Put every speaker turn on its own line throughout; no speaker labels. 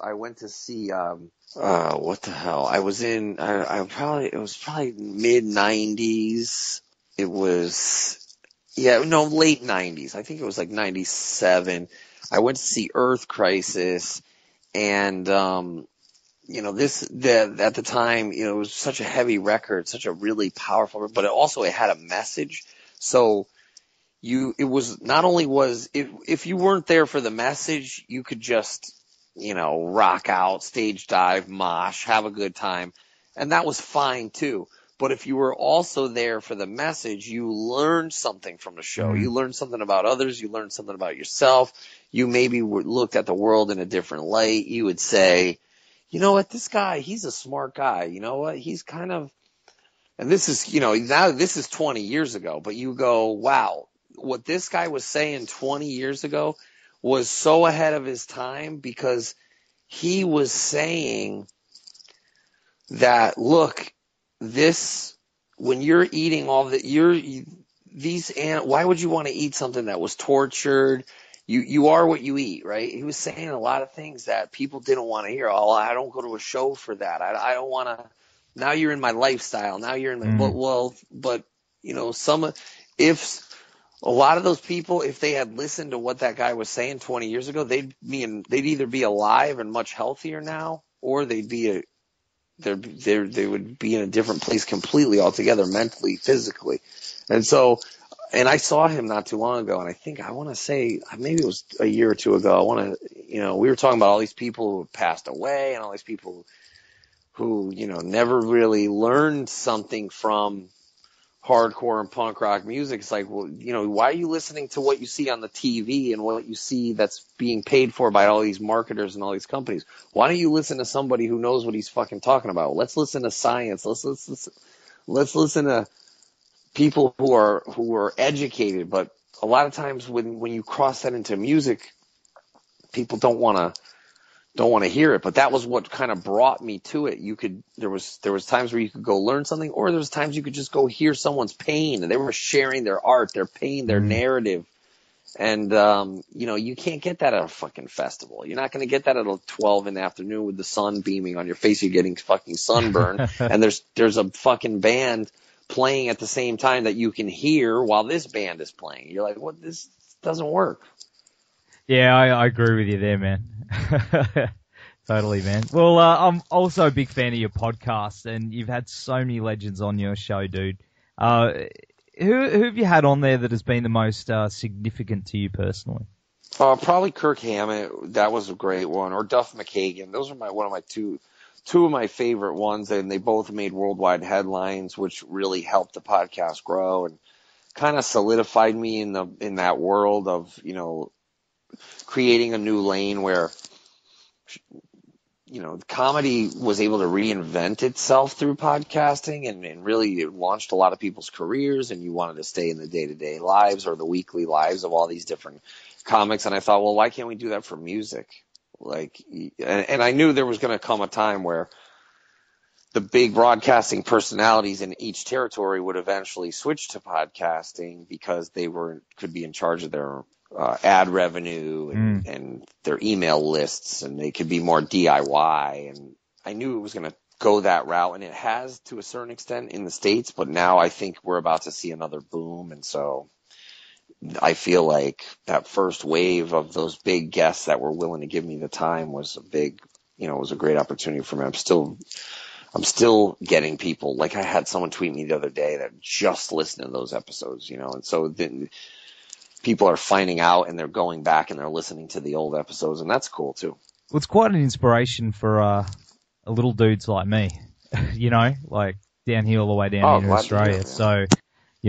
I went to see what the hell? I was in it was probably mid 90s. It was late 90s. I think it was like 97. I went to see Earth Crisis, and at the time, it was such a heavy record, such a really powerful, but it had a message. So it was not only if you weren't there for the message, you could just, rock out, stage dive, mosh, have a good time. And that was fine too. But if you were also there for the message, you learned something from the show. You learned something about others. You learned something about yourself. You maybe looked at the world in a different light. You would say, you know what, this guy, he's a smart guy. You know what, he's kind of, and this is, now this is 20 years ago, but you go, wow, what this guy was saying 20 years ago was so ahead of his time, because he was saying that, look, when you're eating why would you want to eat something that was tortured? You are what you eat, right? He was saying a lot of things that people didn't want to hear. Oh, I don't go to a show for that. I don't want to. Now you're in my lifestyle. Now you're in my, but if a lot of those people, if they had listened to what that guy was saying 20 years ago, they'd either be alive and much healthier now, or they would be in a different place completely altogether, mentally, physically. And I saw him not too long ago, and I want to say, maybe it was a year or two ago. We were talking about all these people who have passed away and all these people who, never really learned something from hardcore and punk rock music. It's like, well, why are you listening to what you see on the TV and what you see that's being paid for by all these marketers and all these companies? Why don't you listen to somebody who knows what he's fucking talking about? Let's listen to science. Let's listen to people who are educated. But a lot of times when you cross that into music, people don't want to hear it. But that was what kind of brought me to it. There was times where you could go learn something, or there was times you could just go hear someone's pain, and they were sharing their art, their pain, their narrative. And you can't get that at a fucking festival. You're not going to get that at 12 in the afternoon with the sun beaming on your face. You're getting fucking sunburn, and there's a fucking band playing at the same time that you can hear while this band is playing. You're like, what? This doesn't work.
Yeah, I agree with you there, man. Totally, man. Well, I'm also a big fan of your podcast, and you've had so many legends on your show, dude. Who have you had on there that has been the most significant to you personally?
Probably Kirk Hammett. That was a great one. Or Duff McKagan. Those are two of my favorite ones, and they both made worldwide headlines, which really helped the podcast grow and kind of solidified me in that world of, creating a new lane where, comedy was able to reinvent itself through podcasting, and really it launched a lot of people's careers, and you wanted to stay in the day-to-day lives or the weekly lives of all these different comics. And I thought, well, why can't we do that for music? And I knew there was going to come a time where the big broadcasting personalities in each territory would eventually switch to podcasting, because they could be in charge of their ad revenue and their email lists, and they could be more DIY. And I knew it was going to go that route, and it has to a certain extent in the States, but now I think we're about to see another boom. And so I feel like that first wave of those big guests that were willing to give me the time was was a great opportunity for me. I'm still getting people, like I had someone tweet me the other day that just listened to those episodes, and so then people are finding out, and they're going back and they're listening to the old episodes, and that's cool too.
Well, it's quite an inspiration for little dudes like me, like down here all the way down here in Australia. Hear, so,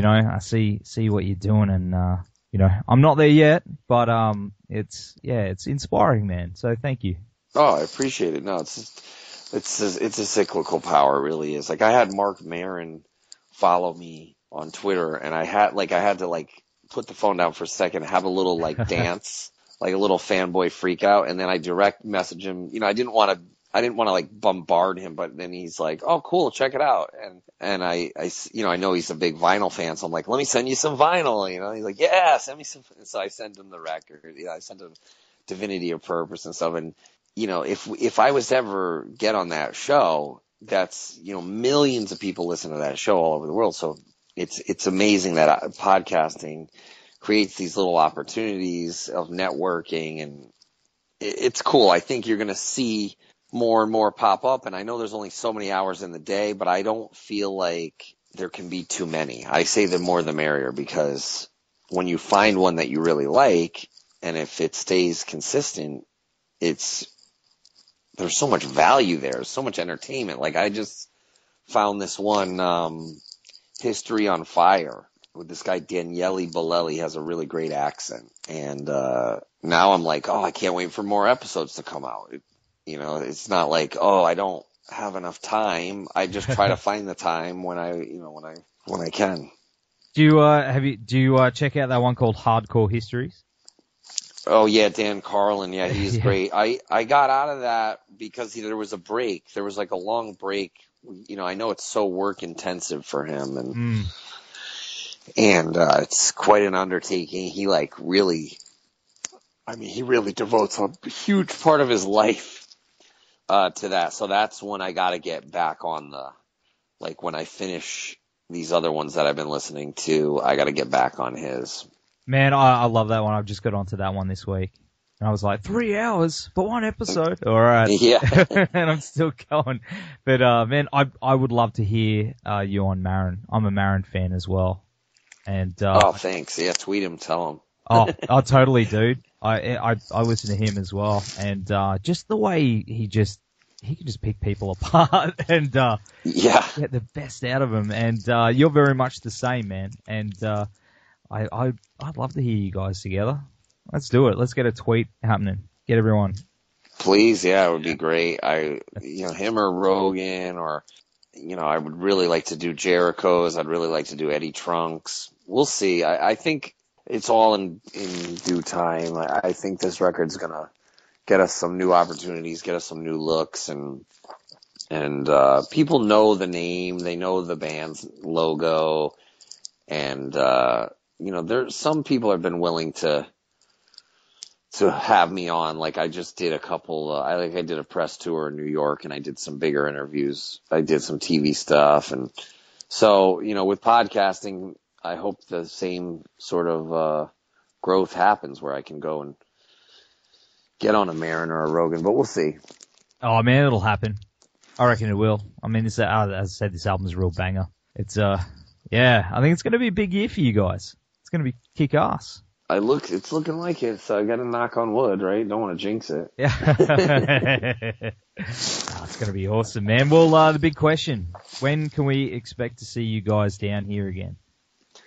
I see what you're doing, and I'm not there yet, but it's inspiring, man. So thank you.
Oh, I appreciate it. No, it's a cyclical power. It really is. Like, I had Mark Maron follow me on Twitter, and I had to put the phone down for a second, have a little dance, like a little fanboy freak out, and then I direct message him. I didn't want to bombard him, but then he's like, "Oh, cool, check it out." And I know he's a big vinyl fan, so I'm like, "Let me send you some vinyl." He's like, "Yeah, send me some." And so I sent him the record. I sent him Divinity of Purpose and stuff, and if I was to ever get on that show, that's, millions of people listen to that show all over the world. So it's amazing that podcasting creates these little opportunities of networking, and it's cool. I think you're going to see more and more pop up, and I know there's only so many hours in the day, but I don't feel like there can be too many. I say the more the merrier, because when you find one that you really like, and if it stays consistent, there's so much value there, so much entertainment. Like, I just found this one, History on Fire, with this guy Daniele Bolelli. Has a really great accent, and now I'm like, I can't wait for more episodes to come out. It's not like, I don't have enough time. I just try to find the time when I can.
Do you check out that one called Hardcore Histories?
Oh yeah, Dan Carlin. Yeah, he's great. I got out of that because there was a break. There was like a long break. I know it's so work intensive for him, and it's quite an undertaking. He really devotes a huge part of his life to that. So that's when I got to get back on when I finish these other ones that I've been listening to, I got to get back on his.
Man, I love that one. I've just got onto that one this week. And I was like, 3 hours for one episode? All right.
Yeah.
And I'm still going. But, man, I would love to hear you on Marin. I'm a Marin fan as well. And
thanks. Yeah, tweet him, tell him.
Oh, totally, dude. I listen to him as well. And just the way he can just pick people apart and get the best out of them. And you're very much the same, man. And I'd love to hear you guys together. Let's do it. Let's get a tweet happening. Get everyone.
Please, yeah, it would be great. Him or Rogan, or I would really like to do Jericho's. I'd really like to do Eddie Trunks. We'll see. I think it's all in due time. I think this record's gonna get us some new opportunities, get us some new looks, and people know the name, they know the band's logo, and there's some people have been willing to have me on. Like, I just did a couple. I did a press tour in New York, and I did some bigger interviews. I did some TV stuff, and so with podcasting, I hope the same sort of growth happens where I can go and get on a Marin or a Rogan, but we'll see.
Oh man, it'll happen. I reckon it will. I mean, as I said, this album's a real banger. It's I think it's going to be a big year for you guys. It's going to be kick ass.
It's looking like it, so I got to knock on wood, right? Don't want to jinx it.
Yeah. It's going to be awesome, man. Well, the big question: when can we expect to see you guys down here again?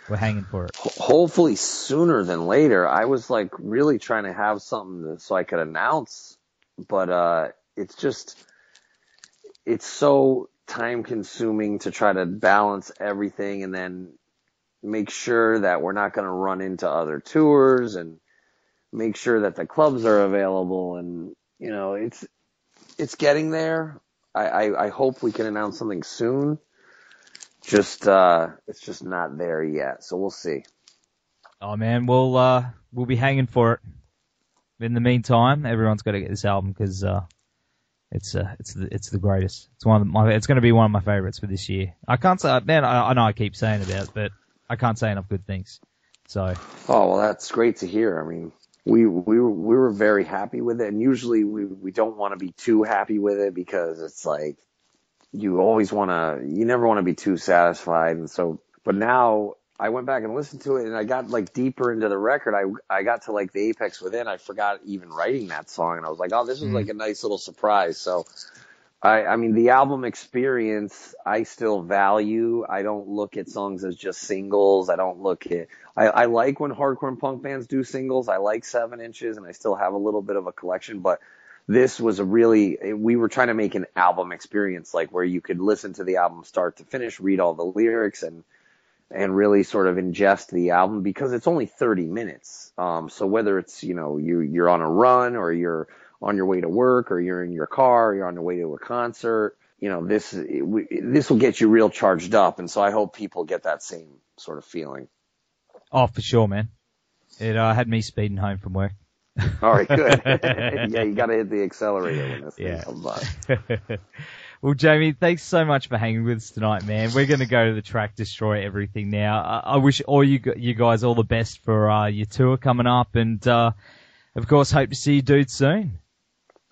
We're hanging for it.
Hopefully sooner than later. I was really trying to have something so I could announce, but it's so time consuming to try to balance everything and then make sure that we're not going to run into other tours and make sure that the clubs are available. And, it's getting there. I hope we can announce something soon. It's just not there yet. So we'll see.
Oh man, we'll be hanging for it. In the meantime, everyone's got to get this album because, it's the greatest. It's going to be one of my favorites for this year. I can't say, man, I know I keep saying about it, but I can't say enough good things. So.
Oh, well, that's great to hear. I mean, we were very happy with it, and usually we don't want to be too happy with it because it's like you never want to be too satisfied. And so, but now I went back and listened to it and I got deeper into the record. I got to the Apex Within. I forgot even writing that song, and I was like, oh, this is a nice little surprise. So I mean, the album experience, I still value. I don't look at songs as just singles. I don't look at, I like when hardcore and punk bands do singles. I like 7 Inches, and I still have a little bit of a collection, but this was we were trying to make an album experience, where you could listen to the album start to finish, read all the lyrics, and really sort of ingest the album, because it's only 30 minutes. So whether it's, you're on a run, or you're on your way to work, or you're in your car, or you're on your way to a concert, this will get you real charged up. And so I hope people get that same sort of feeling.
Oh, for sure, man. It had me speeding home from work.
All right, good. Yeah, you got to hit the accelerator when this thing comes on.
Well, Jamey, thanks so much for hanging with us tonight, man. We're going to go to the track, destroy everything now. I wish all you guys all the best for your tour coming up, and of course, hope to see you dudes soon.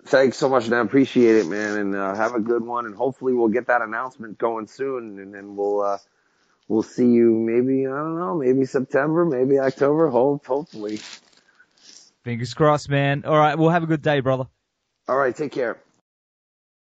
Thanks so much, Dan. Appreciate it, man, and have a good one. And hopefully, we'll get that announcement going soon, and then we'll see you maybe, I don't know, maybe September, maybe October. Hopefully.
Fingers crossed, man. All right, well, have a good day, brother.
All right, take care.